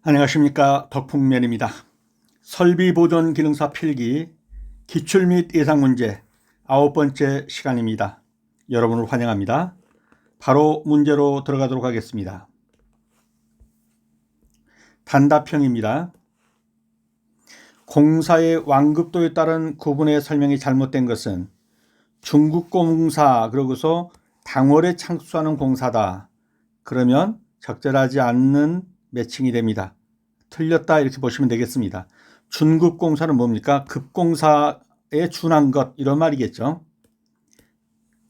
안녕하십니까, 덕풍면입니다. 설비보존 기능사 필기 기출 및 예상문제 9번째 시간입니다. 여러분을 환영합니다. 바로 문제로 들어가도록 하겠습니다. 단답형입니다. 공사의 완급도에 따른 구분의 설명이 잘못된 것은 중국공사 그러고서 당월에 창수하는 공사다. 그러면 적절하지 않는 매칭이 됩니다. 틀렸다 이렇게 보시면 되겠습니다. 중급공사는 뭡니까? 급공사에 준한 것 이런 말이겠죠.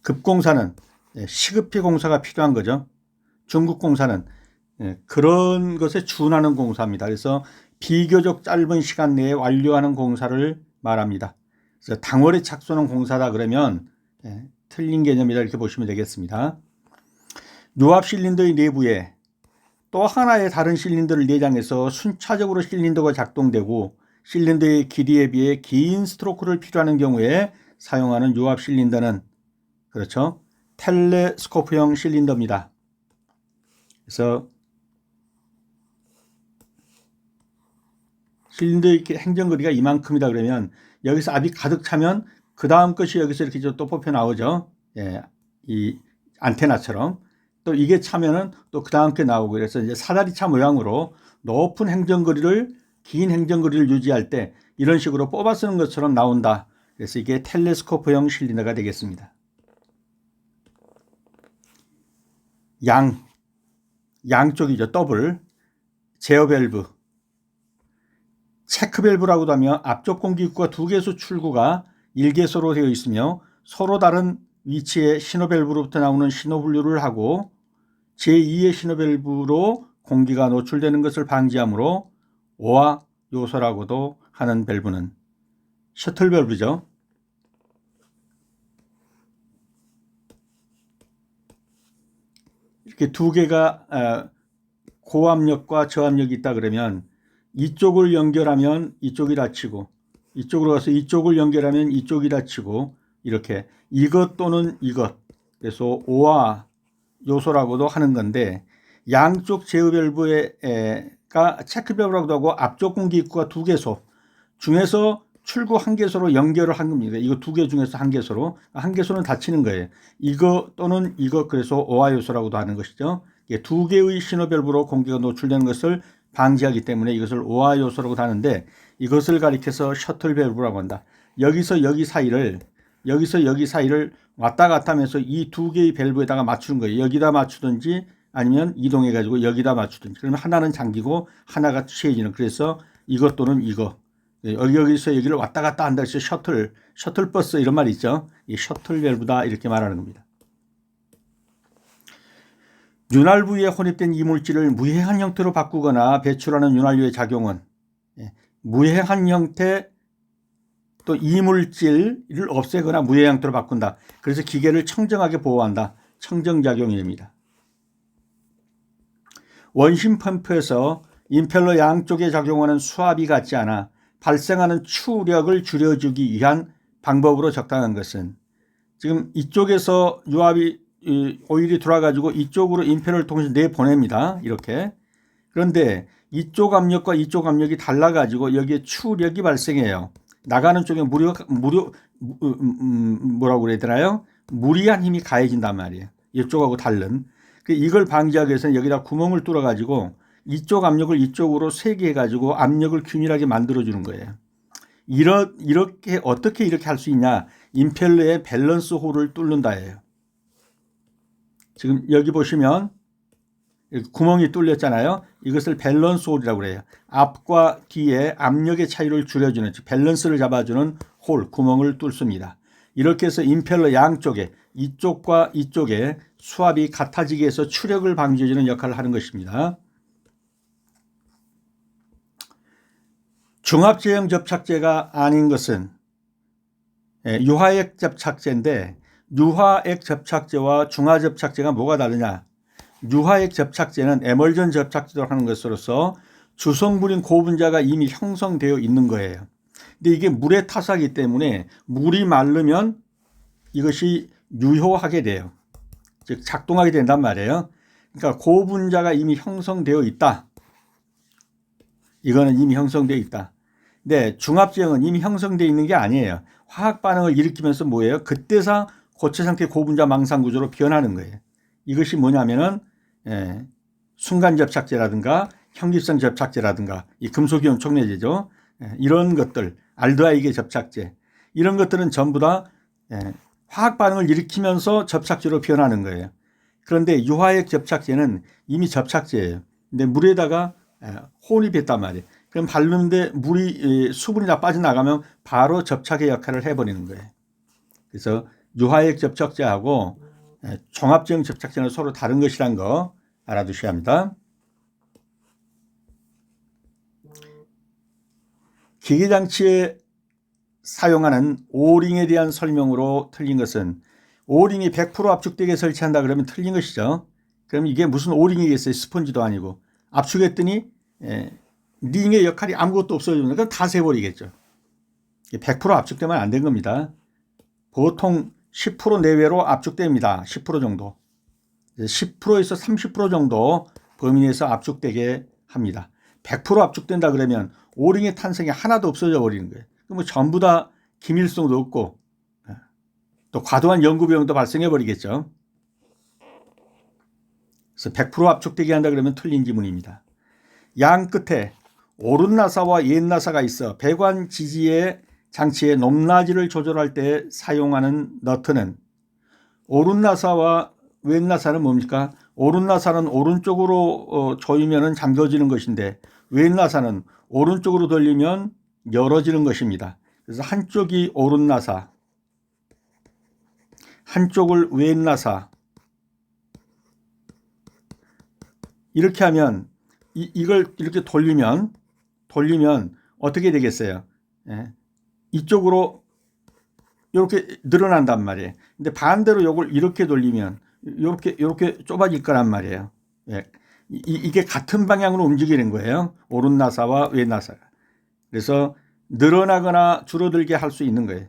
급공사는 시급히 공사가 필요한 거죠. 중급공사는 그런 것에 준하는 공사입니다. 그래서 비교적 짧은 시간 내에 완료하는 공사를 말합니다. 그래서 당월에 착수하는 공사다 그러면 틀린 개념이다 이렇게 보시면 되겠습니다. 유압 실린더의 내부에 또 하나의 다른 실린더를 내장해서 순차적으로 실린더가 작동되고 실린더의 길이에 비해 긴 스트로크를 필요하는 경우에 사용하는 유압 실린더는 그렇죠. 텔레스코프형 실린더입니다. 그래서 실린더의 행정거리가 이만큼이다 그러면 여기서 압이 가득 차면 그 다음 것이 여기서 이렇게 또 뽑혀 나오죠. 이 안테나처럼. 또 이게 차면은 또 그 다음 게 나오고 그래서 이제 사다리차 모양으로 높은 행정거리를 긴 행정거리를 유지할 때 이런 식으로 뽑아 쓰는 것처럼 나온다. 그래서 이게 텔레스코프형 실린더가 되겠습니다. 양쪽이죠. 더블 제어 밸브 체크 밸브라고도 하며 앞쪽 공기 입구가 2개소 출구가 1개소로 되어 있으며 서로 다른 위치의 신호 밸브로부터 나오는 신호 분류를 하고 제2의 신호 밸브로 공기가 노출되는 것을 방지하므로 오화 요소라고도 하는 밸브는 셔틀 밸브죠. 이렇게 두 개가 고압력과 저압력이 있다 그러면 이쪽을 연결하면 이쪽이 닫히고 이쪽으로 가서 이쪽을 연결하면 이쪽이 닫히고 이렇게 이것 또는 이것 그래서 오화 요소라고도 하는 건데 양쪽 제어 밸브가 체크 밸브라고도 하고 앞쪽 공기 입구가 2개소 중에서 출구 1개소로 연결을 한 겁니다. 이거 2개 중에서 1개소로 1개소는 닫히는 거예요. 이거 또는 이거 그래서 오화 요소라고도 하는 것이죠. 2개의 신호 밸브로 공기가 노출되는 것을 방지하기 때문에 이것을 오화 요소라고 하는데 이것을 가리켜서 셔틀 밸브라고 한다. 여기서 여기 사이를 왔다 갔다 하면서 이 2개의 밸브에다가 맞추는 거예요. 여기다 맞추든지 아니면 이동해 가지고 여기다 맞추든지 그러면 하나는 잠기고 하나가 취해지는 그래서 이것 또는 이거 여기서 여기를 왔다 갔다 한다 해서 셔틀 버스 이런 말이 있죠. 이 셔틀 밸브다 이렇게 말하는 겁니다. 윤활 부위에 혼입된 이물질을 무해한 형태로 바꾸거나 배출하는 윤활유의 작용은 무해한 형태 또 이물질을 없애거나 무해한 형태로 바꾼다. 그래서 기계를 청정하게 보호한다. 청정작용입니다. 원심 펌프에서 임펠러 양쪽에 작용하는 수압이 같지 않아 발생하는 추력을 줄여주기 위한 방법으로 적당한 것은 지금 이쪽에서 유압이 오일이 돌아가지고 이쪽으로 임펠러를 통해서 내보냅니다. 이렇게. 그런데 이쪽 압력과 이쪽 압력이 달라가지고 여기에 추력이 발생해요. 나가는 쪽에 뭐라고 그래야 되나요? 무리한 힘이 가해진단 말이에요. 이쪽하고 다른. 이걸 방지하기 위해서는 여기다 구멍을 뚫어가지고 이쪽 압력을 이쪽으로 세게 해가지고 압력을 균일하게 만들어주는 거예요. 이렇게 어떻게 이렇게 할 수 있냐? 임펠러의 밸런스 홀을 뚫는다예요. 지금 여기 보시면 구멍이 뚫렸잖아요. 이것을 밸런스 홀이라고 그래요. 앞과 뒤에 압력의 차이를 줄여주는 밸런스를 잡아주는 홀, 구멍을 뚫습니다. 이렇게 해서 임펠러 양쪽에 이쪽과 이쪽에 수압이 같아지게 해서 추력을 방지해주는 역할을 하는 것입니다. 중압제형 접착제가 아닌 것은 유화액 접착제인데 유화액 접착제와 중화 접착제가 뭐가 다르냐? 유화액 접착제는 에멀전 접착제로 하는 것으로서 주성분인 고분자가 이미 형성되어 있는 거예요. 근데 이게 물에 타사하기 때문에 물이 마르면 이것이 유효하게 돼요. 즉 작동하게 된단 말이에요. 그러니까 고분자가 이미 형성되어 있다. 이거는 이미 형성되어 있다. 근데 중합지형은 이미 형성되어 있는 게 아니에요. 화학 반응을 일으키면서 뭐예요? 그때서 고체 상태 고분자 망상 구조로 변하는 거예요. 이것이 뭐냐면은 순간 접착제라든가 형기성 접착제라든가 이 금속이온 촉매제죠. 이런 것들, 알드하이드 접착제, 이런 것들은 전부 다 화학 반응을 일으키면서 접착제로 변하는 거예요. 그런데 유화액 접착제는 이미 접착제예요. 근데 물에다가 혼입했단 말이에요. 그럼 바르는데 물이 수분이 다 빠져나가면 바로 접착의 역할을 해버리는 거예요. 그래서 유화액 접착제하고 종합지형 접착제는 서로 다른 것이란 거 알아두셔야 합니다. 기계장치에 사용하는 오링에 대한 설명으로 틀린 것은, 오링이 100% 압축되게 설치한다 그러면 틀린 것이죠. 그럼 이게 무슨 오링이겠어요? 스펀지도 아니고. 압축했더니 링의 역할이 아무것도 없어지면 그럼 다 새버리겠죠. 100% 압축되면 안 된 겁니다. 보통 10% 내외로 압축됩니다. 10% 정도. 10%에서 30% 정도 범위 내에서 압축되게 합니다. 100% 압축된다 그러면 오링의 탄성이 하나도 없어져 버리는 거예요. 그럼 전부 다 기밀성도 없고 또 과도한 연구 비용도 발생해 버리겠죠. 그래서 100% 압축되게 한다 그러면 틀린 지문입니다. 양 끝에 오른 나사와 왼 나사가 있어 배관 지지의 장치의 높낮이를 조절할 때 사용하는 너트는, 오른 나사와 왼 나사는 뭡니까? 오른 나사는 오른쪽으로 조이면 잠겨지는 것인데 왼 나사는 오른쪽으로 돌리면 열어지는 것입니다. 그래서 한쪽이 오른 나사, 한쪽을 왼 나사, 이렇게 하면 이걸 이렇게 돌리면 어떻게 되겠어요? 이쪽으로 이렇게 늘어난단 말이에요. 근데 반대로 이걸 이렇게 돌리면 이렇게 좁아질 거란 말이에요. 이게 같은 방향으로 움직이는 거예요. 오른 나사와 왼 나사가. 그래서 늘어나거나 줄어들게 할 수 있는 거예요.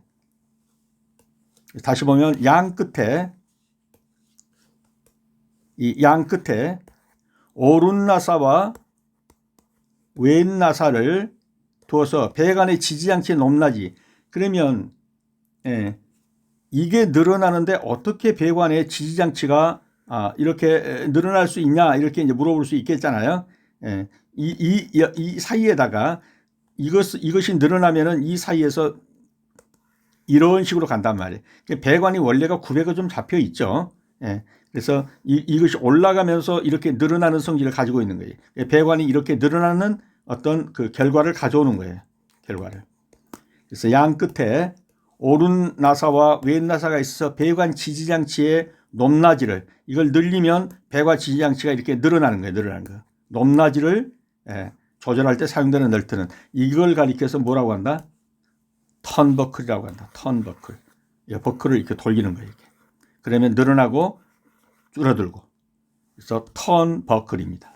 다시 보면 양 끝에 오른 나사와 왼 나사를 두어서 배관의 지지장치의 높낮이, 그러면 이게 늘어나는데 어떻게 배관의 지지장치가 이렇게 늘어날 수 있냐, 이렇게 이제 물어볼 수 있겠잖아요. 이 사이에다가 이것이 늘어나면은 이 사이에서 이런 식으로 간단 말이에요. 배관이 원래가 구배가 좀 잡혀 있죠. 그래서 이것이 올라가면서 이렇게 늘어나는 성질을 가지고 있는 거예요. 배관이 이렇게 늘어나는 어떤 그 결과를 가져오는 거예요. 결과를. 그래서 양 끝에 오른 나사와 왼 나사가 있어서 배관 지지장치의 높낮이를, 이걸 늘리면 배관 지지장치가 이렇게 늘어나는 거예요. 늘어나는 거. 높낮이를 조절할 때 사용되는 널트는 이걸 가리켜서 뭐라고 한다? 턴버클이라고 한다. 턴버클. 버클을 이렇게 돌리는 거예요. 이렇게. 그러면 늘어나고 줄어들고. 그래서 턴버클입니다.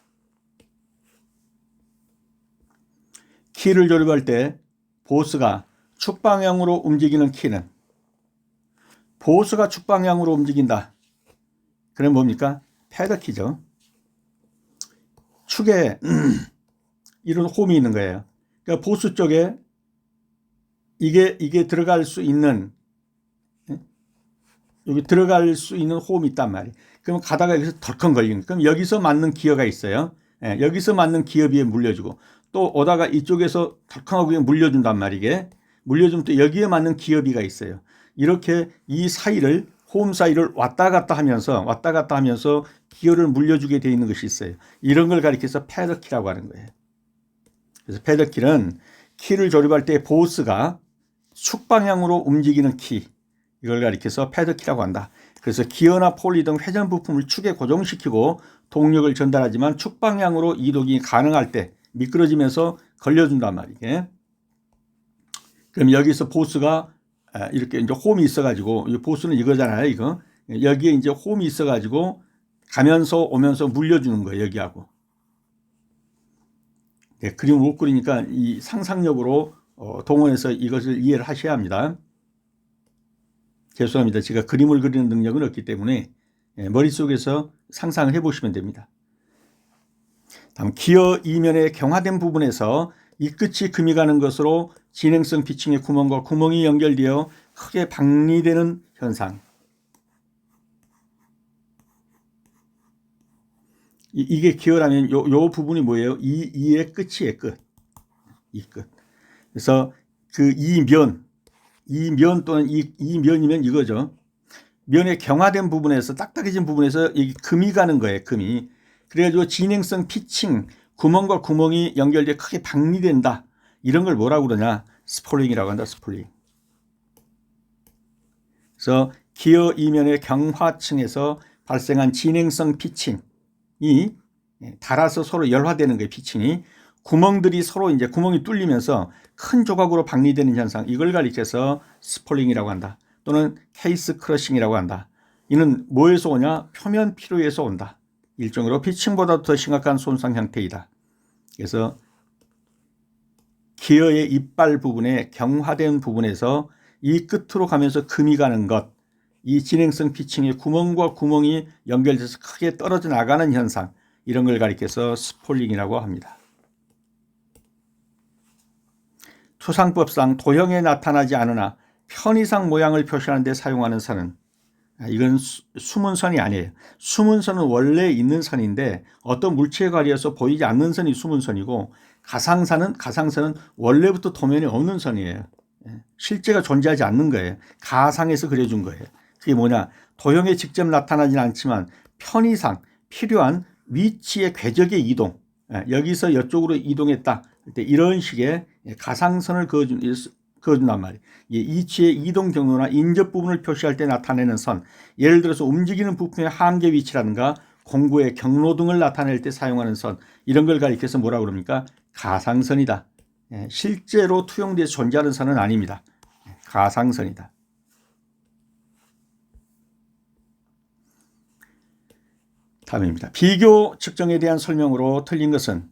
키를 조립할 때 보스가 축방향으로 움직이는 키는, 보스가 축방향으로 움직인다. 그럼 뭡니까? 패더키죠. 축에 이런 홈이 있는 거예요. 그러니까 보스 쪽에 이게 들어갈 수 있는, 여기 들어갈 수 있는 홈이 있단 말이에요. 그럼 가다가 여기서 덜컹 걸리는, 그럼 여기서 맞는 기어가 있어요. 여기서 맞는 기어 위에 물려주고, 또 오다가 이쪽에서 덜컹하고 물려준단 말이게. 물려주면 또 여기에 맞는 기어비가 있어요. 이렇게 이 사이를, 홈 사이를 왔다 갔다 하면서 기어를 물려주게 되어 있는 것이 있어요. 이런 걸 가리켜서 패더키라고 하는 거예요. 그래서 패더키는 키를 조립할 때 보스가 축방향으로 움직이는 키, 이걸 가리켜서 패더키라고 한다. 그래서 기어나 폴리 등 회전 부품을 축에 고정시키고 동력을 전달하지만 축방향으로 이동이 가능할 때 미끄러지면서 걸려준단 말이게. 그럼 여기서 보스가 이렇게 이제 홈이 있어가지고, 이 보스는 이거잖아요, 이거. 여기에 이제 홈이 있어가지고 가면서 오면서 물려주는 거예요, 여기하고. 그림을 못 그리니까 이 상상력으로 동원해서 이것을 이해를 하셔야 합니다. 죄송합니다. 제가 그림을 그리는 능력은 없기 때문에 머릿속에서 상상을 해보시면 됩니다. 다음 기어 이면의 경화된 부분에서 이 끝이 금이 가는 것으로 진행성 피칭의 구멍과 구멍이 연결되어 크게 박리되는 현상. 이게 기어라면 요 부분이 뭐예요? 이의 끝이에요. 끝. 이 끝. 그래서 그 이 면 또는 이 면이면 이거죠. 면의 경화된 부분에서 딱딱해진 부분에서 이 금이 가는 거예요. 금이. 그래가지고 진행성 피칭 구멍과 구멍이 연결돼 크게 박리된다. 이런 걸 뭐라고 그러냐? 스폴링이라고 한다. 스폴링. 그래서 기어 이면의 경화층에서 발생한 진행성 피칭이 닳아서 서로 열화되는 거예요. 피칭이. 구멍들이 서로 이제 구멍이 뚫리면서 큰 조각으로 박리되는 현상. 이걸 가리켜서 스폴링이라고 한다. 또는 케이스 크러싱이라고 한다. 이는 뭐에서 오냐? 표면 피로에서 온다. 일종으로 피칭보다 더 심각한 손상 형태이다. 그래서 기어의 이빨 부분에 경화된 부분에서 이 끝으로 가면서 금이 가는 것, 이 진행성 피칭의 구멍과 구멍이 연결돼서 크게 떨어져 나가는 현상, 이런 걸 가리켜서 스폴링이라고 합니다. 투상법상 도형에 나타나지 않으나 편의상 모양을 표시하는 데 사용하는 선은, 이건 숨은 선이 아니에요. 숨은 선은 원래 있는 선인데 어떤 물체에 가려서 보이지 않는 선이 숨은 선이고, 가상선은 원래부터 도면에 없는 선이에요. 실제가 존재하지 않는 거예요. 가상에서 그려준 거예요. 그게 뭐냐? 도형에 직접 나타나지는 않지만 편의상 필요한 위치의 궤적의 이동, 여기서 이쪽으로 이동했다. 이런 식의 가상선을 그어준단 말이에요. 이치의 이동 경로나 인접 부분을 표시할 때 나타내는 선, 예를 들어서 움직이는 부품의 한계 위치라든가 공구의 경로 등을 나타낼 때 사용하는 선, 이런 걸 가리켜서 뭐라고 그럽니까? 가상선이다. 실제로 투영돼서 존재하는 선은 아닙니다. 가상선이다. 다음입니다. 비교 측정에 대한 설명으로 틀린 것은,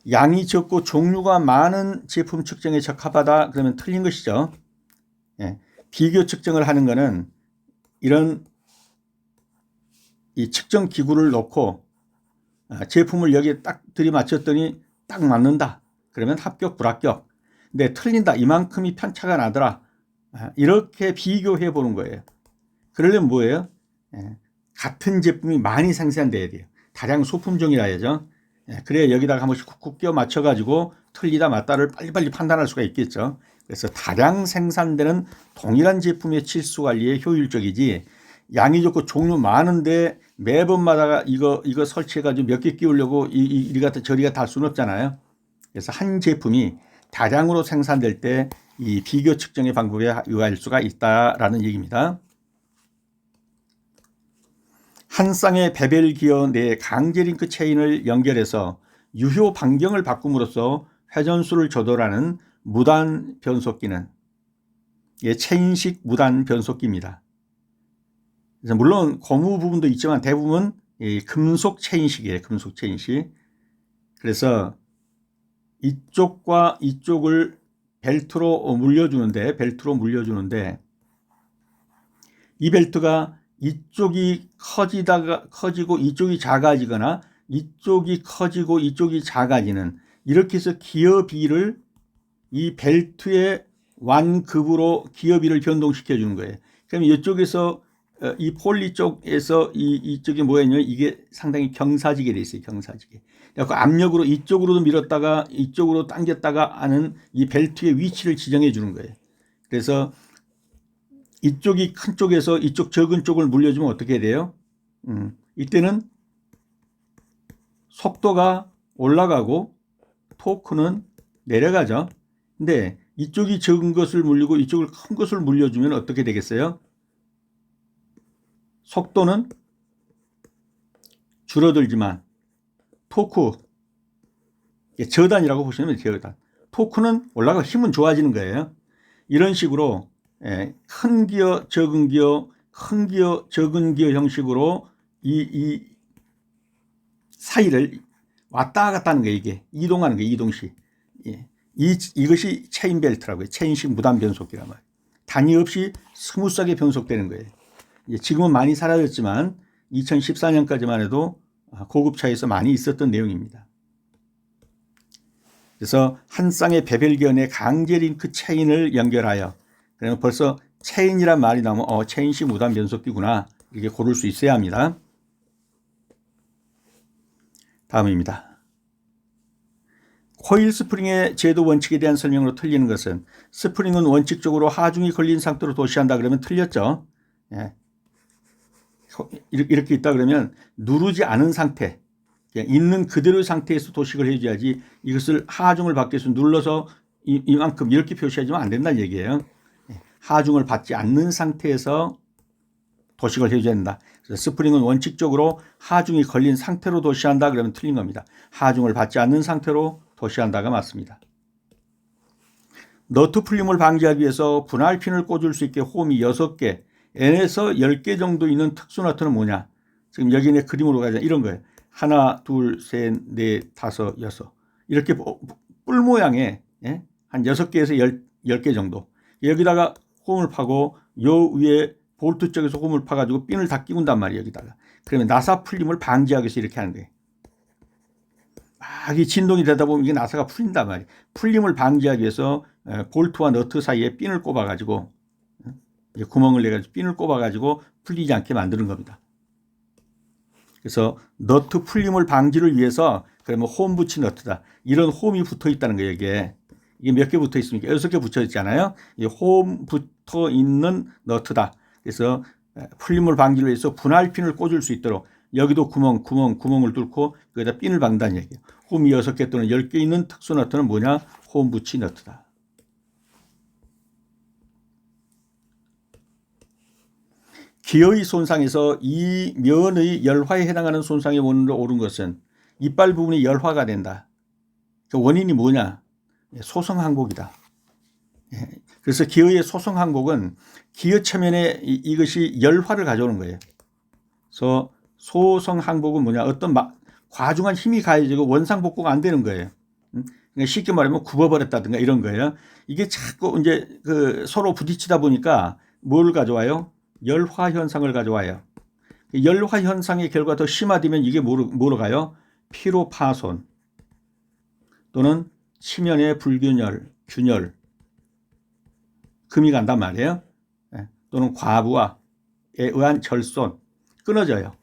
양이 적고 종류가 많은 제품 측정에 적합하다 그러면 틀린 것이죠. 비교 측정을 하는 것은 이런 이 측정 기구를 놓고 제품을 여기에 딱 들이맞췄더니 딱 맞는다. 그러면 합격, 불합격. 근데 틀린다. 이만큼이 편차가 나더라. 이렇게 비교해 보는 거예요. 그러려면 뭐예요? 같은 제품이 많이 생산돼야 돼요. 다량 소품종이라 해야죠. 그래야 여기다가 한 번씩 쿡쿡 끼워 맞춰가지고 틀리다 맞다를 빨리빨리 판단할 수가 있겠죠. 그래서 다량 생산되는 동일한 제품의 치수 관리에 효율적이지, 양이 적고 종류 많은데 매번마다 이거 설치해가지고 몇 개 끼우려고 이리 갔다 저리 갔다 할 수는 없잖아요. 그래서 한 제품이 다량으로 생산될 때 이 비교 측정의 방법에 의할 수가 있다라는 얘기입니다. 한 쌍의 베벨 기어 내 강제링크 체인을 연결해서 유효 반경을 바꿈으로써 회전수를 조절하는 무단 변속기는 체인식 무단 변속기입니다. 그래서 물론 고무 부분도 있지만 대부분 금속 체인식이에요. 금속 체인식. 그래서 이쪽과 이쪽을 벨트로 물려주는데 이 벨트가 이쪽이 커지고 이쪽이 작아지거나 이쪽이 커지고 이쪽이 작아지는, 이렇게 해서 기어비를 이 벨트의 완급으로 기어비를 변동시켜 주는 거예요. 그럼 이쪽에서 이 폴리 쪽에서 이쪽이 뭐였냐, 이게 상당히 경사지게 돼 있어요. 경사지게. 그래서 압력으로 이쪽으로도 밀었다가 이쪽으로 당겼다가 하는 이 벨트의 위치를 지정해 주는 거예요. 그래서 이쪽이 큰 쪽에서 이쪽 적은 쪽을 물려주면 어떻게 돼요? 이때는 속도가 올라가고 토크는 내려가죠. 근데 이쪽이 적은 것을 물리고 이쪽을 큰 것을 물려주면 어떻게 되겠어요? 속도는 줄어들지만 토크, 저단이라고 보시면 돼요. 저단. 토크는 올라가고 힘은 좋아지는 거예요. 이런 식으로 큰 기어, 적은 기어, 큰 기어, 적은 기어 형식으로 이 사이를 왔다 갔다 하는 거예요. 이게 이동하는 거예요. 이동식. 이것이 체인벨트라고요. 체인식 무단 변속기란 말이에요. 단위 없이 스무스하게 변속되는 거예요. 지금은 많이 사라졌지만 2014년까지만 해도 고급차에서 많이 있었던 내용입니다. 그래서 한 쌍의 베벨기원의 강제 링크 체인을 연결하여, 그러면 벌써 체인이란 말이 나오면 체인식 무단 변속기구나 이렇게 고를 수 있어야 합니다. 다음입니다. 코일 스프링의 제도 원칙에 대한 설명으로 틀리는 것은, 스프링은 원칙적으로 하중이 걸린 상태로 도시한다 그러면 틀렸죠. 예. 이렇게 있다 그러면 누르지 않은 상태, 있는 그대로의 상태에서 도식을 해줘야지, 이것을 하중을 받기 위해서 눌러서 이만큼 이렇게 표시하지면 안 된다는 얘기예요. 하중을 받지 않는 상태에서 도식을 해줘야 된다. 그래서 스프링은 원칙적으로 하중이 걸린 상태로 도시한다 그러면 틀린 겁니다. 하중을 받지 않는 상태로 도시한다가 맞습니다. 너트 풀림을 방지하기 위해서 분할핀을 꽂을 수 있게 홈이 6개, n에서 10개 정도 있는 특수 너트는 뭐냐? 지금 여기에 그림으로 가자 이런 거예요. 하나, 둘, 셋, 넷, 다섯, 여섯. 이렇게 뿔 모양의 한 6개에서 10개 정도. 여기다가 홈을 파고 요 위에 볼트 쪽에서 홈을 파가지고 핀을 다 끼운단 말이에요. 여기다가. 그러면 나사 풀림을 방지하기 위해서 이렇게 하는 거예요. 막 이 진동이 되다 보면 이게 나사가 풀린단 말이에요. 풀림을 방지하기 위해서 볼트와 너트 사이에 핀을 꼽아가지고 구멍을 내가지고 핀을 꼽아가지고 풀리지 않게 만드는 겁니다. 그래서 너트 풀림을 방지를 위해서 그러면 홈 붙이 너트다. 이런 홈이 붙어 있다는 거예요. 이게 몇 개 붙어 있습니까? 6개 붙어 있잖아요. 이 홈 붙어 있는 너트다. 그래서 풀림을 방지를 위해서 분할핀을 꽂을 수 있도록 여기도 구멍을 뚫고 거기다 핀을 박는다는 얘기예요. 홈이 6개 또는 10개 있는 특수 너트는 뭐냐? 홈 붙이 너트다. 기어의 손상에서 이 면의 열화에 해당하는 손상의 원인으로 오른 것은 이빨 부분이 열화가 된다. 그 원인이 뭐냐? 소성 항복이다. 그래서 기어의 소성 항복은 기어 체면에 이것이 열화를 가져오는 거예요. 그래서 소성 항복은 뭐냐? 어떤 과중한 힘이 가해지고 원상복구가 안 되는 거예요. 그러니까 쉽게 말하면 굽어버렸다든가 이런 거예요. 이게 자꾸 이제 서로 부딪히다 보니까 뭘 가져와요? 열화 현상을 가져와요. 열화 현상의 결과 더 심화되면 이게 뭐로 가요? 피로 파손 또는 치면의 불균열, 균열, 금이 간단 말이에요. 또는 과부하에 의한 절손, 끊어져요.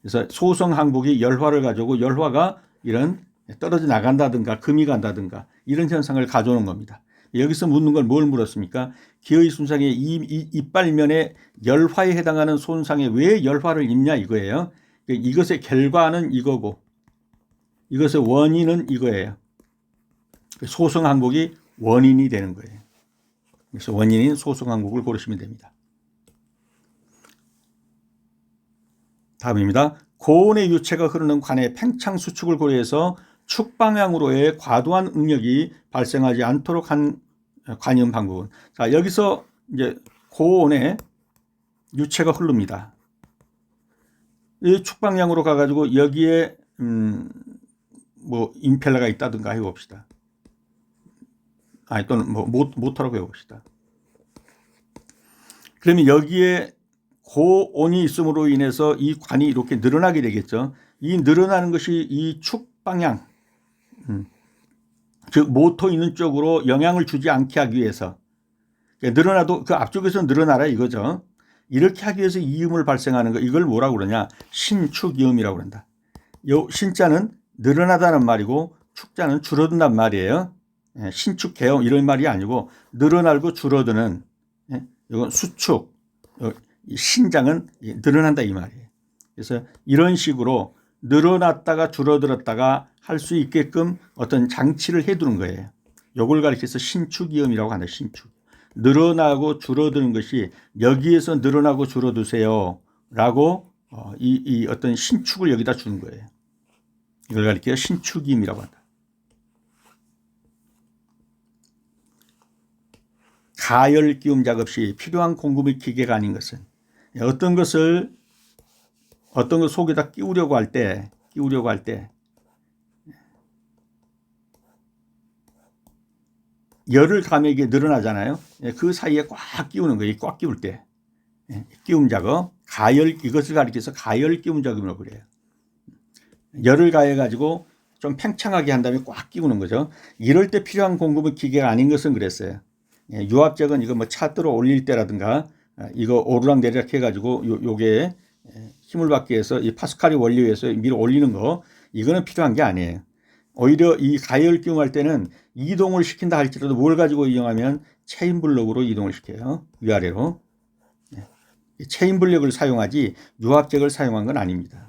그래서 소성 항복이 열화를 가져오고 열화가 이런 떨어져 나간다든가 금이 간다든가 이런 현상을 가져오는 겁니다. 여기서 묻는 건 뭘 물었습니까? 기어의 손상의 이빨면의 열화에 해당하는 손상에 왜 열화를 입냐 이거예요. 이것의 결과는 이거고 이것의 원인은 이거예요. 소성 항복이 원인이 되는 거예요. 그래서 원인인 소성 항복을 고르시면 됩니다. 다음입니다. 고온의 유체가 흐르는 관의 팽창 수축을 고려해서 축 방향으로의 과도한 응력이 발생하지 않도록 한 관이음 방법은, 자 여기서 이제 고온의 유체가 흐릅니다. 이 축 방향으로 가가지고 여기에 뭐 임펠러가 있다든가 해봅시다. 또는 뭐 모터라고 해봅시다. 그러면 여기에 고온이 있음으로 인해서 이 관이 이렇게 늘어나게 되겠죠. 이 늘어나는 것이 이 축 방향, 즉 모터 있는 쪽으로 영향을 주지 않게 하기 위해서, 늘어나도 그 앞쪽에서 늘어나라 이거죠. 이렇게 하기 위해서 이음을 발생하는 거, 이걸 뭐라고 그러냐? 신축이음이라고 그런다. 요 신자는 늘어나다는 말이고 축자는 줄어든단 말이에요. 신축 개엄 이런 말이 아니고 늘어나고 줄어드는, 이건 수축, 신장은 늘어난다 이 말이에요. 그래서 이런 식으로 늘어났다가 줄어들었다가 할 수 있게끔 어떤 장치를 해두는 거예요. 요걸 가리켜서 신축이음이라고 한다. 신축. 늘어나고 줄어드는 것이 여기에서 늘어나고 줄어드세요 라고 이 어떤 신축을 여기다 주는 거예요. 이걸 가리켜 신축이음이라고 한다. 가열 끼움 작업 시 필요한 공급의 기계가 아닌 것은, 어떤 것 속에다 끼우려고 할 때 열을 가면 이게 늘어나잖아요. 그 사이에 꽉 끼우는 거예요. 꽉 끼울 때. 끼움 작업, 이것을 가리켜서 가열 끼움 작업이라고 그래요. 열을 가해 가지고 좀 팽창하게 한 다음에 꽉 끼우는 거죠. 이럴 때 필요한 공급은 기계가 아닌 것은 그랬어요. 유압잭은 이거 뭐 차 들어 올릴 때라든가 이거 오르락 내리락 해가지고 요게 힘을 받기 위해서 이 파스칼의 원리에 의해서 밀어 올리는 거, 이거는 필요한 게 아니에요. 오히려 이 가열기용할 때는 이동을 시킨다 할지라도 뭘 가지고 이용하면 체인블럭으로 이동을 시켜요. 위아래로. 체인블럭을 사용하지 유압잭을 사용한 건 아닙니다.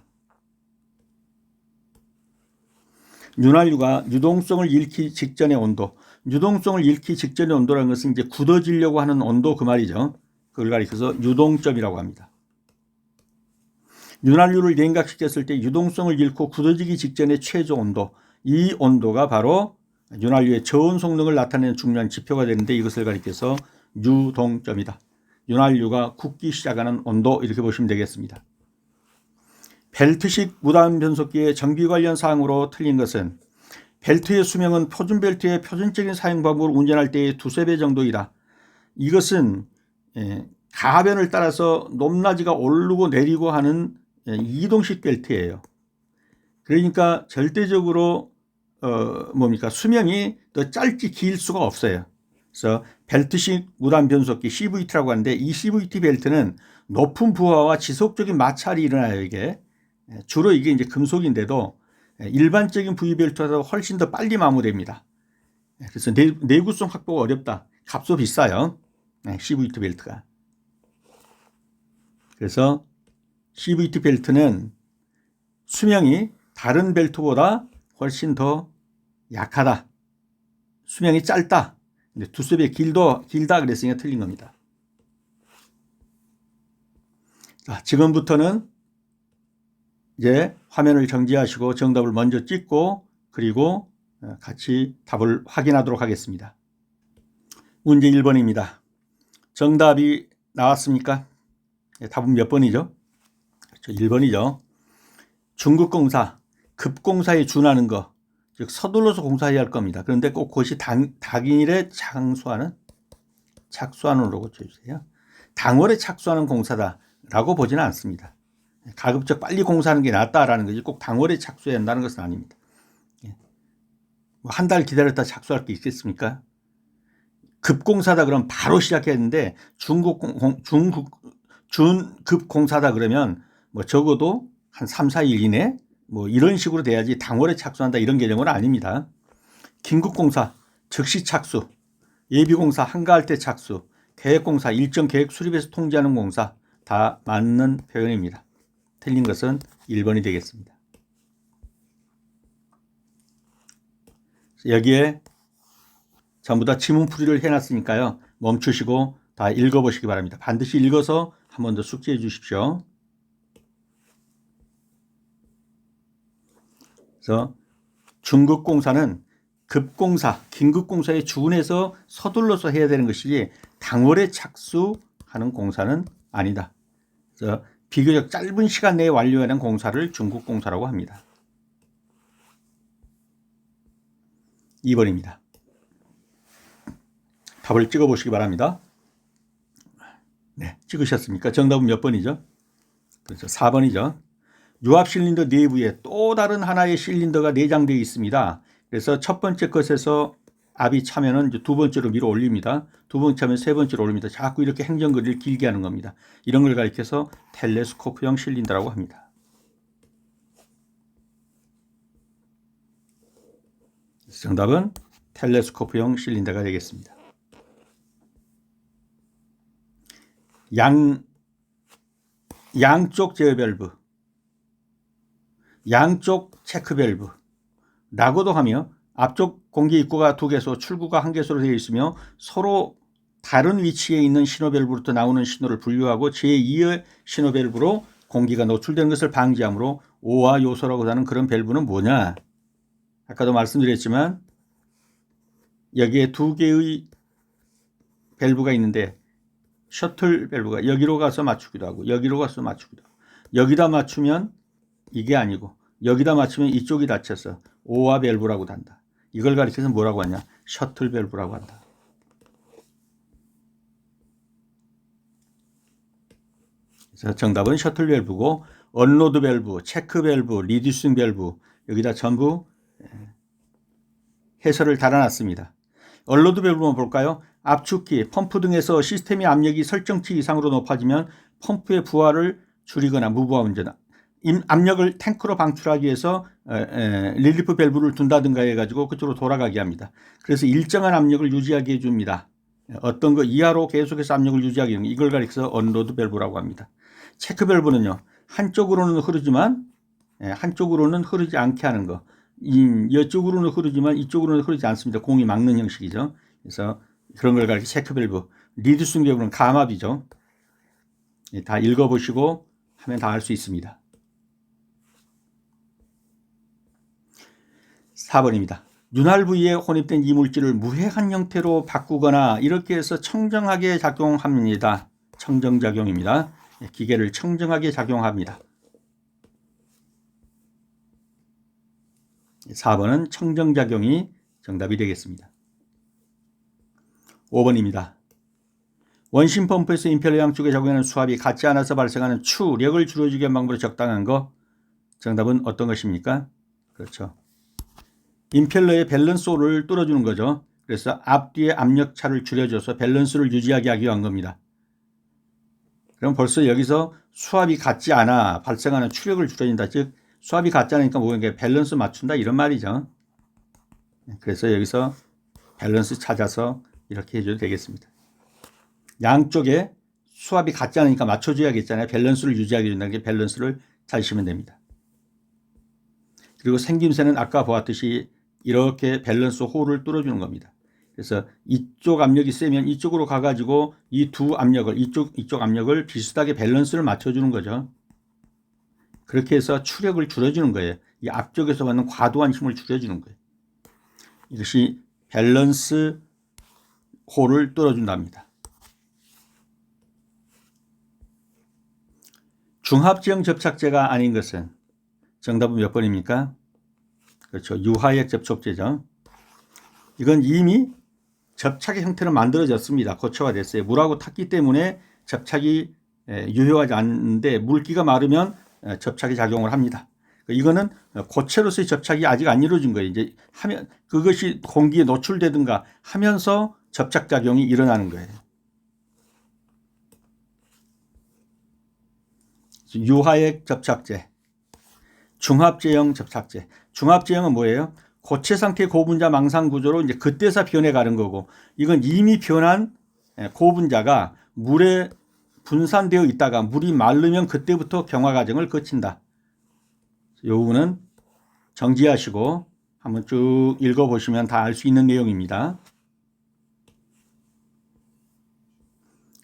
윤활유가 유동성을 잃기 직전의 온도, 유동성을 잃기 직전의 온도라는 것은 이제 굳어지려고 하는 온도 그 말이죠. 그걸 가리켜서 유동점이라고 합니다. 윤활유를 냉각시켰을 때 유동성을 잃고 굳어지기 직전의 최저 온도, 이 온도가 바로 윤활유의 저온 성능을 나타내는 중요한 지표가 되는데 이것을 가리켜서 유동점이다. 윤활유가 굳기 시작하는 온도, 이렇게 보시면 되겠습니다. 벨트식 무단 변속기의 정비 관련 사항으로 틀린 것은 벨트의 수명은 표준 벨트의 표준적인 사용 방법을 운전할 때의 2~3배 정도이다. 이것은 가변을 따라서 높낮이가 오르고 내리고 하는 이동식 벨트예요. 그러니까 절대적으로 수명이 더 짧게 길 수가 없어요. 그래서 벨트식 무단 변속기 CVT라고 하는데 이 CVT 벨트는 높은 부하와 지속적인 마찰이 일어나요. 이게 주로 이게 이제 금속인데도 일반적인 V벨트보다 훨씬 더 빨리 마모됩니다. 그래서 내구성 확보가 어렵다. 값도 비싸요. CVT 벨트가. 그래서 CVT 벨트는 수명이 다른 벨트보다 훨씬 더 약하다. 수명이 짧다. 근데 2~3배 길다 그랬으니까 틀린 겁니다. 자, 지금부터는 이제 화면을 정지하시고 정답을 먼저 찍고 그리고 같이 답을 확인하도록 하겠습니다. 문제 1번입니다. 정답이 나왔습니까? 답은 몇 번이죠? 그렇죠, 1번이죠. 중급공사, 급공사에 준하는 거, 즉 서둘러서 공사해야 할 겁니다. 그런데 꼭 그것이 당일에 착수하는으로 고쳐주세요. 당월에 착수하는 공사다라고 보지는 않습니다. 가급적 빨리 공사하는 게 낫다라는 거지 꼭 당월에 착수해야 한다는 것은 아닙니다. 한 달 기다렸다 착수할 게 있겠습니까? 급공사다 그러면 바로 시작해야 하는데 준급 공사다 그러면 뭐 적어도 한 3~4일 이내 뭐 이런 식으로 돼야지 당월에 착수한다 이런 개념은 아닙니다. 긴급공사, 즉시 착수, 예비공사, 한가할 때 착수, 계획공사, 일정 계획 수립해서 통제하는 공사 다 맞는 표현입니다. 틀린 것은 1번이 되겠습니다. 여기에 전부 다 지문풀이를 해놨으니까요. 멈추시고 다 읽어보시기 바랍니다. 반드시 읽어서 한 번 더 숙지해 주십시오. 그래서 중급공사는 급공사, 긴급공사에 준해서 서둘러서 해야 되는 것이지 당월에 착수하는 공사는 아니다. 그래서 비교적 짧은 시간 내에 완료하는 공사를 중급공사라고 합니다. 2번입니다. 답을 찍어보시기 바랍니다. 네, 찍으셨습니까? 정답은 몇 번이죠? 그렇죠. 4번이죠. 유압 실린더 내부에 또 다른 하나의 실린더가 내장되어 있습니다. 그래서 첫 번째 것에서 압이 차면은 이제 두 번째로 밀어 올립니다. 두 번째 차면 세 번째로 올립니다. 자꾸 이렇게 행정거리를 길게 하는 겁니다. 이런 걸 가리켜서 텔레스코프형 실린더라고 합니다. 정답은 텔레스코프형 실린더가 되겠습니다. 양쪽 제어 밸브, 양쪽 체크 밸브 라고도 하며 앞쪽 공기 입구가 2개소, 출구가 1개소로 되어 있으며 서로 다른 위치에 있는 신호 밸브로부터 나오는 신호를 분류하고 제2의 신호 밸브로 공기가 노출되는 것을 방지하므로 오화 요소라고 하는 그런 밸브는 뭐냐? 아까도 말씀드렸지만 여기에 2개의 밸브가 있는데 셔틀 밸브가 여기로 가서 맞추기도 하고 여기로 가서 맞추기도 하고 여기다 맞추면 이게 아니고 여기다 맞추면 이쪽이 닫혀서 오화 밸브라고 한다. 이걸 가리켜서 뭐라고 하냐? 셔틀 밸브라고 한다. 그래서 정답은 셔틀 밸브고 언로드 밸브, 체크 밸브, 리듀싱 밸브 여기다 전부 해설을 달아놨습니다. 언로드 밸브만 볼까요? 압축기, 펌프 등에서 시스템의 압력이 설정치 이상으로 높아지면 펌프의 부하를 줄이거나 무부하 운전, 압력을 탱크로 방출하기 위해서 릴리프 밸브를 둔다든가 해가지고 그쪽으로 돌아가게 합니다. 그래서 일정한 압력을 유지하게 해줍니다. 어떤 거 이하로 계속해서 압력을 유지하게 하는 이걸 가리켜서 언로드 밸브라고 합니다. 체크 밸브는요, 한쪽으로는 흐르지만 한쪽으로는 흐르지 않게 하는 거. 이쪽으로는 흐르지만 이쪽으로는 흐르지 않습니다. 공이 막는 형식이죠. 그래서 그런 걸 가리켜 체크 밸브. 리듀싱 밸브는 감압이죠. 다 읽어보시고 하면 다 알 수 있습니다. 4번입니다. 윤활 부위에 혼입된 이물질을 무해한 형태로 바꾸거나 이렇게 해서 청정하게 작용합니다. 청정작용입니다. 기계를 청정하게 작용합니다. 4번은 청정작용이 정답이 되겠습니다. 5번입니다. 원심 펌프에서 임펠러 양쪽에 작용하는 수압이 같지 않아서 발생하는 추력을 줄여주기 위한 방법으로 적당한 거. 정답은 어떤 것입니까? 그렇죠. 임펠러의 밸런스 홀을 뚫어주는 거죠. 그래서 앞뒤의 압력 차를 줄여줘서 밸런스를 유지하게 하기 위한 겁니다. 그럼 벌써 여기서 수압이 같지 않아 발생하는 추력을 줄여준다. 즉 수압이 같지 않으니까 뭐냐 밸런스 맞춘다 이런 말이죠. 그래서 여기서 밸런스 찾아서 이렇게 해줘도 되겠습니다. 양쪽에 수압이 같지 않으니까 맞춰줘야겠잖아요. 밸런스를 유지하게 된다는 게 밸런스를 찾으시면 됩니다. 그리고 생김새는 아까 보았듯이 이렇게 밸런스 홀을 뚫어주는 겁니다. 그래서 이쪽 압력이 세면 이쪽으로 가가지고 이 두 압력을 이쪽 압력을 비슷하게 밸런스를 맞춰주는 거죠. 그렇게 해서 추력을 줄여주는 거예요. 이 앞쪽에서 받는 과도한 힘을 줄여주는 거예요. 이것이 밸런스 홀을 뚫어준답니다. 중합지형 접착제가 아닌 것은 정답은 몇 번입니까? 그렇죠. 유화액 접촉제죠. 이건 이미 접착의 형태는 만들어졌습니다. 고체화됐어요. 물하고 탔기 때문에 접착이 유효하지 않는데 물기가 마르면 접착이 작용을 합니다. 이거는 고체로서의 접착이 아직 안 이루어진 거예요. 이제 하면 그것이 공기에 노출되든가 하면서 접착 작용이 일어나는 거예요. 유화액 접착제, 중합제형 접착제. 중합제형은 뭐예요? 고체 상태 고분자 망상 구조로 이제 그때서 변해가는 거고, 이건 이미 변한 고분자가 물에 분산되어 있다가 물이 마르면 그때부터 경화 과정을 거친다. 이 부분은 정지하시고 한번 쭉 읽어보시면 다 알 수 있는 내용입니다.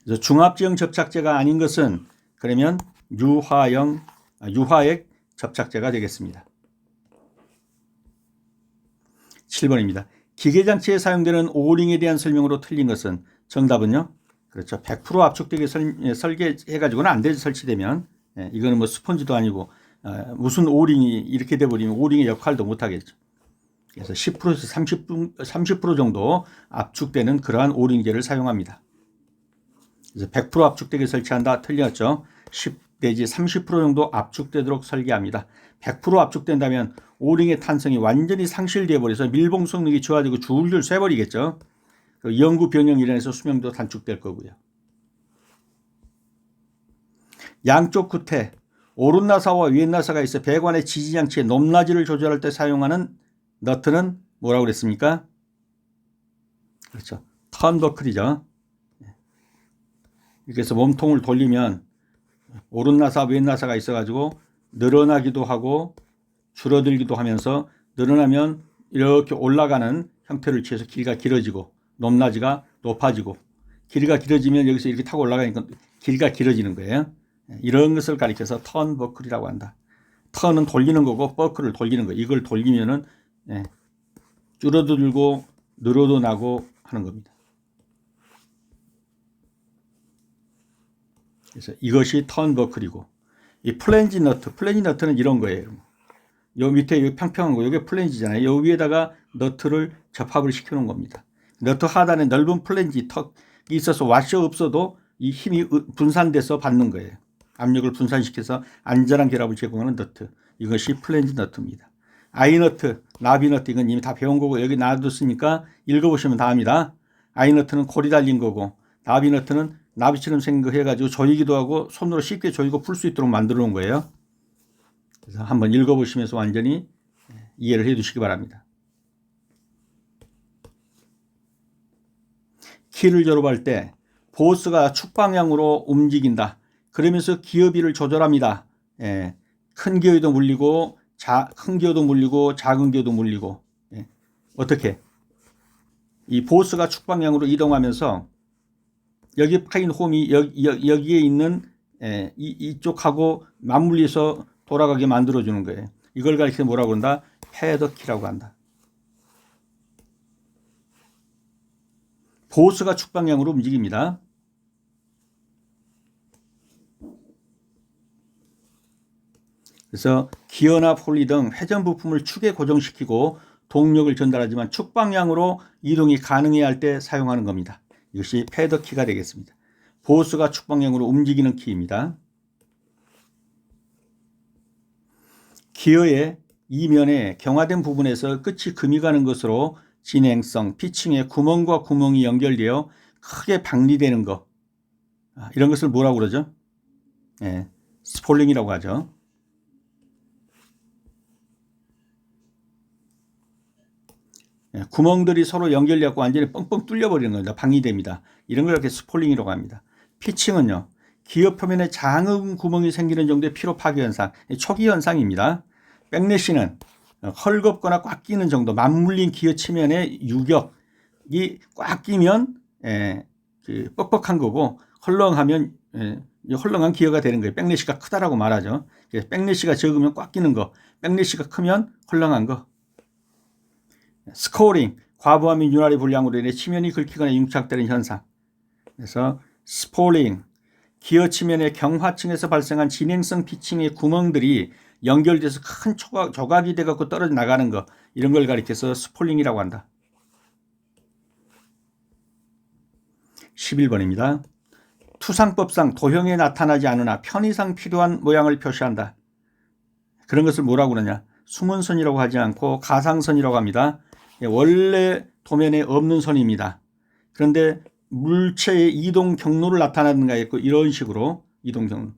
그래서 중합제형 접착제가 아닌 것은 그러면 유화액 접착제가 되겠습니다. 7번입니다. 기계장치에 사용되는 오링에 대한 설명으로 틀린 것은 정답은요? 그렇죠. 100% 압축되게 설계해가지고는 안 되죠. 설치되면. 이거는 뭐 스펀지도 아니고 무슨 오링이 이렇게 돼버리면 오링의 역할도 못하겠죠. 그래서 10%에서 30% 정도 압축되는 그러한 오링제를 사용합니다. 그래서 100% 압축되게 설치한다. 틀렸죠. 10 내지 30% 정도 압축되도록 설계합니다. 100% 압축된다면 오링의 탄성이 완전히 상실되어 버려서 밀봉 성능이 좋아지고 줄줄 쇠버리겠죠. 영구 변형이 일어나서 수명도 단축될 거고요. 양쪽 끝에 오른 나사와 왼 나사가 있어 배관의 지지장치의 높낮이를 조절할 때 사용하는 너트는 뭐라고 그랬습니까? 그렇죠. 턴버클이죠. 이렇게 해서 몸통을 돌리면 오른 나사, 왼 나사가 있어가지고 늘어나기도 하고 줄어들기도 하면서 늘어나면 이렇게 올라가는 형태를 취해서 길이가 길어지고 높낮이가 높아지고 길이가 길어지면 여기서 이렇게 타고 올라가니까 길이가 길어지는 거예요. 이런 것을 가리켜서 턴버클이라고 한다. 턴은 돌리는 거고 버클을 돌리는 거예요. 이걸 돌리면은 줄어들고 늘어도 나고 하는 겁니다. 그래서 이것이 턴버클이고 이 플랜지 너트는 이런 거예요. 요 밑에 요 평평한 거, 이게 플랜지잖아요. 요 위에다가 너트를 접합을 시켜놓은 겁니다. 너트 하단에 넓은 플랜지 턱이 있어서 와셔 없어도 이 힘이 분산돼서 받는 거예요. 압력을 분산시켜서 안전한 결합을 제공하는 너트. 이것이 플랜지 너트입니다. 아이너트, 나비너트 이건 이미 다 배운 거고 여기 놔뒀으니까 읽어보시면 다 합니다. 아이너트는 골이 달린 거고 나비너트는 나비처럼 생긴 거 해가지고 조이기도 하고 손으로 쉽게 조이고 풀 수 있도록 만들어 놓은 거예요. 그래서 한번 읽어보시면서 완전히 이해를 해 두시기 바랍니다. 키를 졸업할 때 보스가 축방향으로 움직인다. 그러면서 기어비를 조절합니다. 큰 기어도 물리고 큰 기어도 물리고 작은 기어도 물리고 어떻게? 이 보스가 축방향으로 이동하면서 여기 파인 홈이 여기에 있는 이쪽하고 맞물려서 돌아가게 만들어주는 거예요. 이걸 가리켜 뭐라고 한다? 패더키라고 한다. 보스가 축방향으로 움직입니다. 그래서 기어나 폴리 등 회전 부품을 축에 고정시키고 동력을 전달하지만 축방향으로 이동이 가능해야 할 때 사용하는 겁니다. 이것이 패더키가 되겠습니다. 보스가 축방향으로 움직이는 키입니다. 기어의 이면에 경화된 부분에서 끝이 금이 가는 것으로 진행성, 피칭의 구멍과 구멍이 연결되어 크게 박리되는 것, 이런 것을 뭐라고 그러죠? 스폴링이라고 하죠. 구멍들이 서로 연결되고 완전히 뻥뻥 뚫려버리는 겁니다. 박리됩니다. 이런 걸 이렇게 스폴링이라고 합니다. 피칭은요, 기어 표면에 작은 구멍이 생기는 정도의 피로 파괴 현상, 초기 현상입니다. 백래시는 헐겁거나 꽉 끼는 정도, 맞물린 기어 치면의 유격이 꽉 끼면 뻑뻑한 거고, 헐렁하면 헐렁한 기어가 되는 거예요. 백래시가 크다라고 말하죠. 백래시가 적으면 꽉 끼는 거, 백래시가 크면 헐렁한 거. 스코어링, 과부하 및 윤활유 불량으로 인해 치면이 긁히거나 융착되는 현상. 그래서 스폴링, 기어 치면의 경화층에서 발생한 진행성 피칭의 구멍들이 연결돼서 큰 조각이 돼갖고 떨어져 나가는 거, 이런 걸 가리켜서 스폴링이라고 한다. 11번입니다. 투상법상 도형에 나타나지 않으나 편의상 필요한 모양을 표시한다. 그런 것을 뭐라고 그러냐? 숨은 선이라고 하지 않고 가상선이라고 합니다. 원래 도면에 없는 선입니다. 그런데 물체의 이동 경로를 나타나는가 했고, 이런 식으로 이동 경로,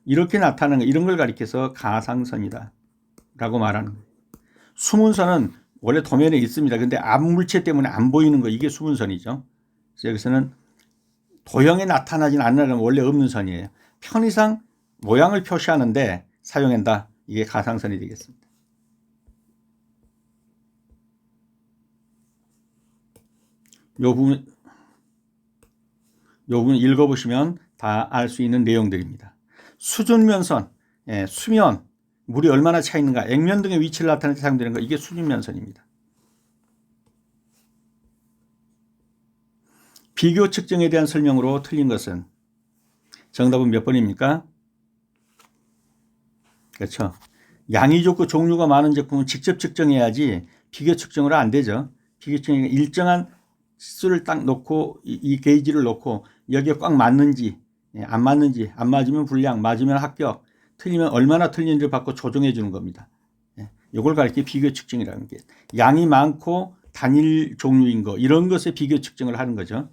이렇게 나타나는 거, 이런 걸 가리켜서 가상선이다 라고 말하는 거예요. 숨은 선은 원래 도면에 있습니다. 근데 암물체 때문에 안 보이는 거, 이게 숨은 선이죠. 그래서 여기서는 도형에 나타나진 않는 원래 없는 선이에요. 편의상 모양을 표시하는데 사용한다. 이게 가상선이 되겠습니다. 요 부분 읽어보시면 다 알 수 있는 내용들입니다. 수준면선, 수면, 물이 얼마나 차 있는가, 액면 등의 위치를 나타낼 때 사용되는 거, 이게 수준면선입니다. 비교 측정에 대한 설명으로 틀린 것은, 정답은 몇 번입니까? 그렇죠. 양이 좋고 종류가 많은 제품은 직접 측정해야지 비교 측정으로 안 되죠. 비교 측정은 일정한 수를 딱 놓고 이 게이지를 놓고 여기에 꽉 맞는지 안 맞는지, 안 맞으면 불량, 맞으면 합격, 틀리면 얼마나 틀린지를 받고 조정해 주는 겁니다. 이걸 가리켜 비교 측정이라는 게, 양이 많고 단일 종류인 거, 이런 것에 비교 측정을 하는 거죠.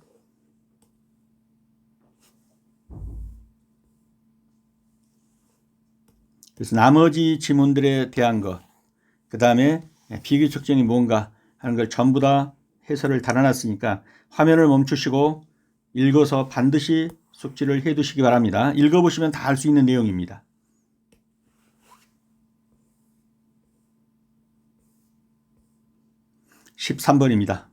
그래서 나머지 지문들에 대한 것, 그 다음에 비교 측정이 뭔가 하는 걸 전부 다 해설을 달아놨으니까 화면을 멈추시고 읽어서 반드시 숙지를 해 두시기 바랍니다. 읽어보시면 다 알 수 있는 내용입니다. (13번입니다)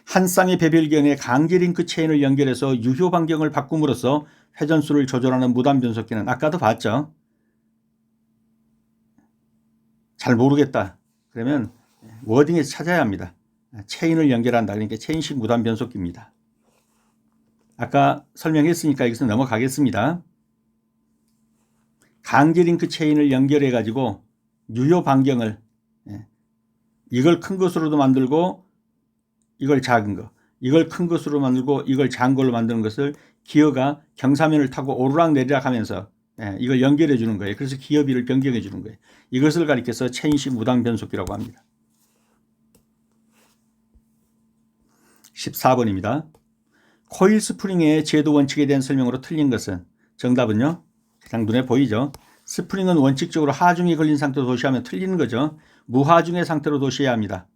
한 쌍의 배별기형에 강제 링크 체인을 연결해서 유효 반경을 바꿈으로써 회전수를 조절하는 무단 변속기는, 아까도 봤죠. 잘 모르겠다 그러면 워딩에서 찾아야 합니다. 체인을 연결한다, 그러니까 체인식 무단 변속기입니다. 아까 설명했으니까 여기서 넘어가겠습니다. 강제 링크 체인을 연결해 가지고 유효 반경을, 이걸 큰 것으로도 만들고 이걸 작은 거, 이걸 큰 것으로 만들고 이걸 작은 걸로 만드는 것을 기어가 경사면을 타고 오르락 내리락 하면서 이걸 연결해 주는 거예요. 그래서 기어비를 변경해 주는 거예요. 이것을 가리켜서 체인식 무단 변속기라고 합니다. 14번입니다. 코일 스프링의 제도 원칙에 대한 설명으로 틀린 것은 정답은요. 그냥 눈에 보이죠. 스프링은 원칙적으로 하중에 걸린 상태로 도시하면 틀리는 거죠. 무하중의 상태로 도시해야 합니다.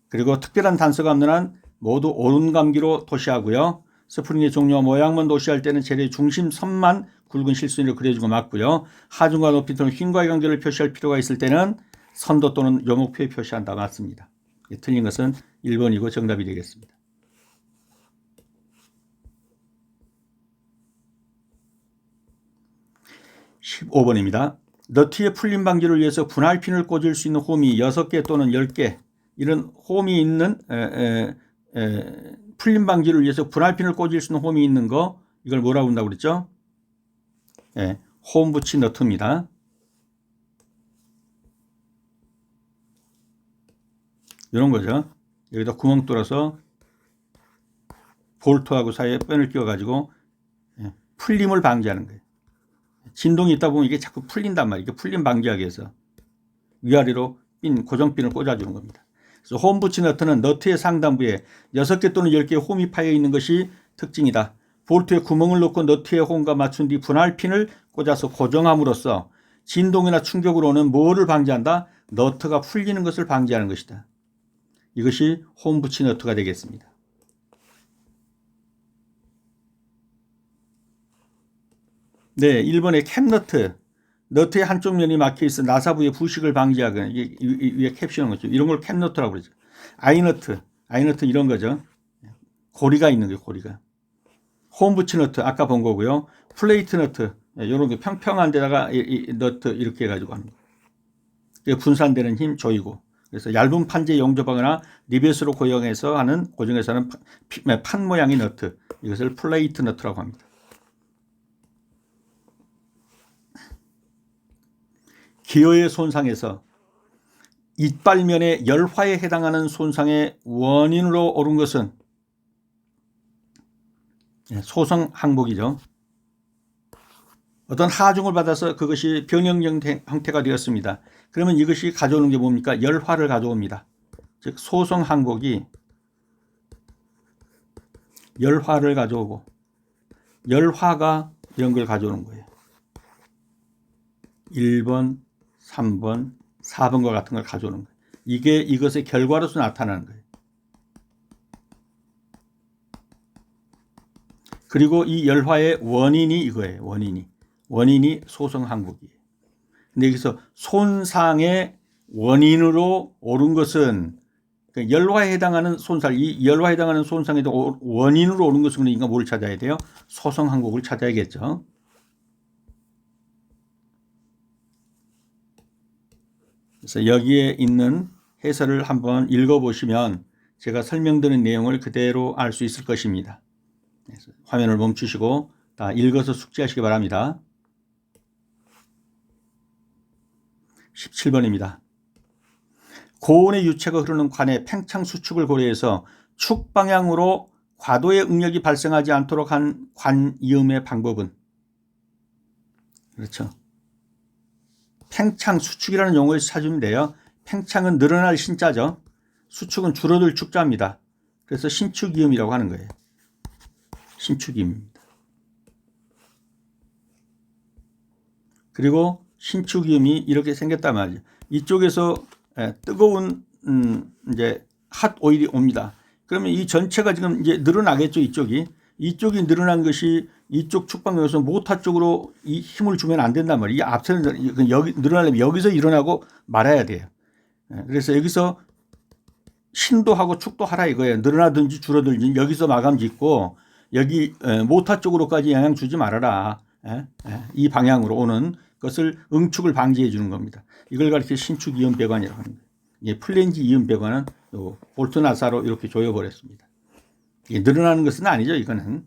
그리고 특별한 단서가 없는 한 모두 오른감기로 도시하고요. 스프링의 종류와 모양만 도시할 때는 재료의 중심선만 굵은 실선으로 그려주고 맞고요. 하중과 높이 또는 휭과의 관계를 표시할 필요가 있을 때는 선도 또는 요목표에 표시한다. 맞습니다. 틀린 것은 1번이고 정답이 되겠습니다. 15번입니다. 너트의 풀림 방지를 위해서 분할핀을 꽂을 수 있는 홈이 6개 또는 10개 이런 홈이 있는 풀림 방지를 위해서 분할핀을 꽂을 수 있는 홈이 있는 거 이걸 뭐라고 한다고 그랬죠? 홈 붙이 너트입니다. 이런 거죠. 여기다 구멍 뚫어서 볼트하고 사이에 끈을 끼워가지고 풀림을 방지하는 거예요. 진동이 있다 보면 이게 자꾸 풀린단 말이에요. 이게 풀림 방지하기 위해서 위아래로 고정핀을 꽂아주는 겁니다. 그래서 홈 붙이 너트는 너트의 상단부에 6개 또는 10개의 홈이 파여 있는 것이 특징이다. 볼트에 구멍을 넣고 너트의 홈과 맞춘 뒤 분할핀을 꽂아서 고정함으로써 진동이나 충격으로 오는 뭐를 방지한다? 너트가 풀리는 것을 방지하는 것이다. 이것이 홈 붙이 너트가 되겠습니다. 네, 1번의 캡너트. 너트의 한쪽 면이 막혀 있어 나사부의 부식을 방지하거나 이게 위에 캡시는 거죠. 이런 걸 캡너트라고 그러죠. 아이너트 이런 거죠. 고리가 있는 거예요. 고리가. 홈 붙이 너트 아까 본 거고요. 플레이트 너트 이런 게 평평한 데다가 이 너트 이렇게 해가지고 하는 거예요. 분산되는 힘 조이고. 그래서 얇은 판지에 용접하거나 리벳으로 고정해서 하는 판 모양의 너트 이것을 플레이트 너트라고 합니다. 기어의 손상에서 이빨면의 열화에 해당하는 손상의 원인으로 오른 것은 소성 항복이죠. 어떤 하중을 받아서 그것이 변형적 형태가 되었습니다. 그러면 이것이 가져오는 게 뭡니까? 열화를 가져옵니다. 즉 소성 항복이 열화를 가져오고 열화가 이런 걸 가져오는 거예요. 1번, 3번, 4번과 같은 걸 가져오는 거예요. 이게 이것의 결과로서 나타나는 거예요. 그리고 이 열화의 원인이 이거예요. 원인이 소성 항복이에요. 근데 여기서 손상의 원인으로 오른 것은 열화에 해당하는 손상, 이 열화에 해당하는 손상의 원인으로 오른 것은 그러니까 뭘 찾아야 돼요? 소성 항복을 찾아야겠죠. 그래서 여기에 있는 해설을 한번 읽어보시면 제가 설명드린 내용을 그대로 알 수 있을 것입니다. 그래서 화면을 멈추시고 다 읽어서 숙지하시기 바랍니다. 17번입니다. 고온의 유체가 흐르는 관의 팽창 수축을 고려해서 축 방향으로 과도의 응력이 발생하지 않도록 한 관 이음의 방법은? 그렇죠. 팽창 수축이라는 용어를 찾으면 돼요. 팽창은 늘어날 신자죠. 수축은 줄어들 축자입니다. 그래서 신축이음이라고 하는 거예요. 신축이음입니다. 그리고 신축이음이 이렇게 생겼단 말이죠. 이쪽에서 뜨거운 이제 핫 오일이 옵니다. 그러면 이 전체가 지금 이제 늘어나겠죠. 이쪽이 늘어난 것이 이쪽 축방에서 모타 쪽으로 이 힘을 주면 안 된단 말이에요. 이 앞서는 여기 늘어나려면 여기서 일어나고 말아야 돼요. 그래서 여기서 신도하고 축도 하라 이거예요. 늘어나든지 줄어들든지 여기서 마감 짓고 여기 모타 쪽으로까지 영향 주지 말아라. 이 방향으로 오는 것을 응축을 방지해 주는 겁니다. 이걸 가리켜 신축 이음 배관이라고 합니다. 플랜지 이음 배관은 볼트 나사로 이렇게 조여버렸습니다. 이게 늘어나는 것은 아니죠. 이거는.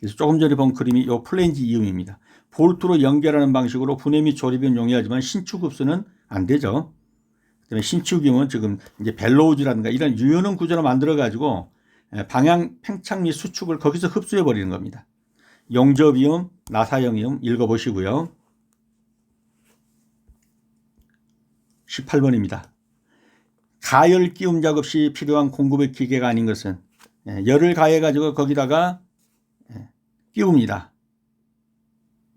그래서 조금 전에 본 그림이 이 플랜지 이음입니다. 볼트로 연결하는 방식으로 분해 및 조립은 용이하지만 신축 흡수는 안 되죠. 그다음에 신축 이음은 지금 이제 벨로우즈라든가 이런 유연한 구조로 만들어 가지고 방향 팽창 및 수축을 거기서 흡수해 버리는 겁니다. 용접 이음, 나사형 이음 읽어보시고요. 18번입니다. 가열 끼움 작업 시 필요한 공급의 기계가 아닌 것은 열을 가해 가지고 거기다가 끼웁니다.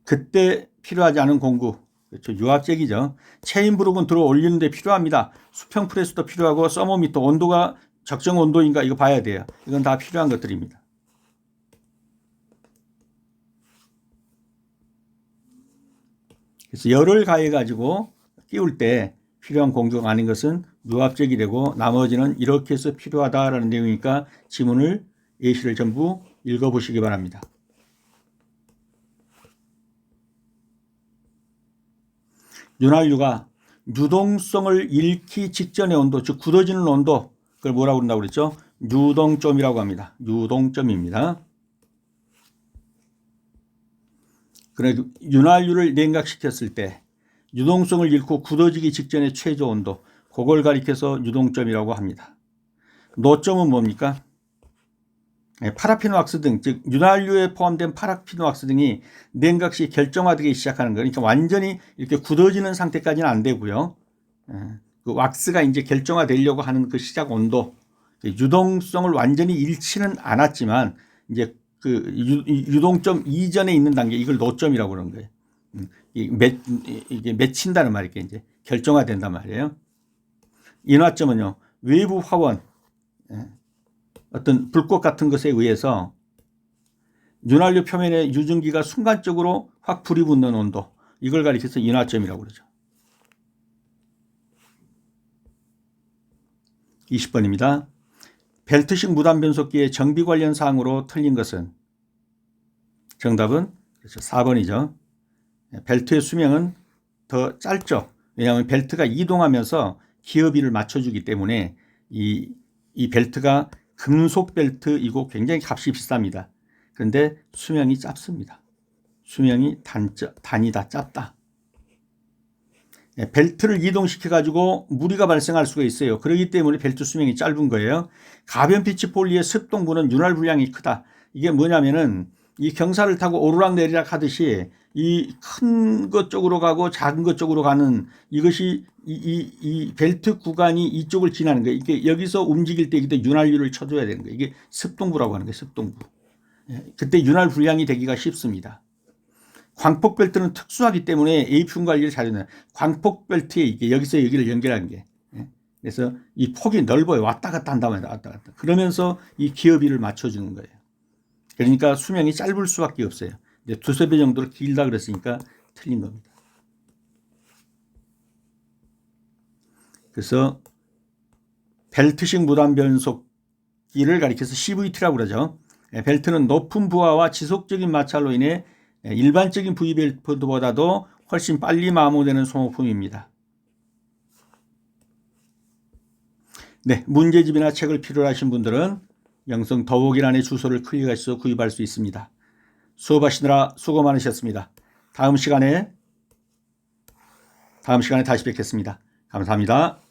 그때 필요하지 않은 공구, 그렇죠. 유압잭이죠. 체인브룩은 들어 올리는 데 필요합니다. 수평 프레스도 필요하고 서모미터 온도가 적정 온도인가 이거 봐야 돼요. 이건 다 필요한 것들입니다. 그래서 열을 가해 가지고 끼울 때 필요한 공구가 아닌 것은 유압잭이 되고 나머지는 이렇게 해서 필요하다라는 내용이니까 지문을 예시를 전부 읽어보시기 바랍니다. 윤활유가 유동성을 잃기 직전의 온도, 즉 굳어지는 온도, 그걸 뭐라고 그런다고 그랬죠? 유동점이라고 합니다. 유동점입니다. 그래 윤활유를 냉각시켰을 때 유동성을 잃고 굳어지기 직전의 최저 온도, 그걸 가리켜서 유동점이라고 합니다. 노점은 뭡니까? 파라핀 왁스 등, 즉 윤활유에 포함된 파라핀 왁스 등이 냉각 시 결정화되기 시작하는 거. 그러니까 완전히 이렇게 굳어지는 상태까지는 안 되고요. 그 왁스가 이제 결정화되려고 하는 그 시작 온도, 유동성을 완전히 잃지는 않았지만 이제 그 유동점 이전에 있는 단계, 이걸 노점이라고 그러는 거예요. 이게 맺힌다는 말이니까 이제 결정화된단 말이에요. 인화점은요, 외부 화원, 어떤 불꽃 같은 것에 의해서 윤활유 표면에 유증기가 순간적으로 확 불이 붙는 온도, 이걸 가리켜서 인화점이라고 그러죠. 20번입니다. 벨트식 무단 변속기의 정비 관련 사항으로 틀린 것은? 정답은 그렇죠. 4번이죠. 벨트의 수명은 더 짧죠. 왜냐하면 벨트가 이동하면서 기어비를 맞춰주기 때문에 이 벨트가 금속 벨트이고 굉장히 값이 비쌉니다. 그런데 수명이 짧습니다. 수명이 단이다, 짧다. 벨트를 이동시켜 가지고 무리가 발생할 수가 있어요. 그렇기 때문에 벨트 수명이 짧은 거예요. 가변 피치 폴리의 습동부는 윤활 분량이 크다. 이게 뭐냐면은 이 경사를 타고 오르락내리락 하듯이 이 큰 것 쪽으로 가고 작은 것 쪽으로 가는 이것이 이 벨트 구간이 이쪽을 지나는 거예요. 이게 여기서 움직일 때 그때 윤활유를 쳐줘야 되는 거예요. 이게 습동부라고 하는 거예요. 습동부. 그때 윤활 분량이 되기가 쉽습니다. 광폭 벨트는 특수하기 때문에 APU 관리를 잘해요. 광폭 벨트에 이게 여기서 여기를 연결하는 게. 그래서 이 폭이 넓어요. 왔다 갔다 한단 말이에요. 왔다 갔다. 그러면서 이 기어비를 맞춰주는 거예요. 그러니까 수명이 짧을 수밖에 없어요. 이제 두세 배 정도로 길다 그랬으니까 틀린 겁니다. 그래서 벨트식 무단 변속기를 가리켜서 CVT라고 그러죠. 벨트는 높은 부하와 지속적인 마찰로 인해 일반적인 V벨트보다도 훨씬 빨리 마모되는 소모품입니다. 네, 문제집이나 책을 필요로 하신 분들은 영상 더보기란의 주소를 클릭하셔서 구입할 수 있습니다. 수업하시느라 수고 많으셨습니다. 다음 시간에 다시 뵙겠습니다. 감사합니다.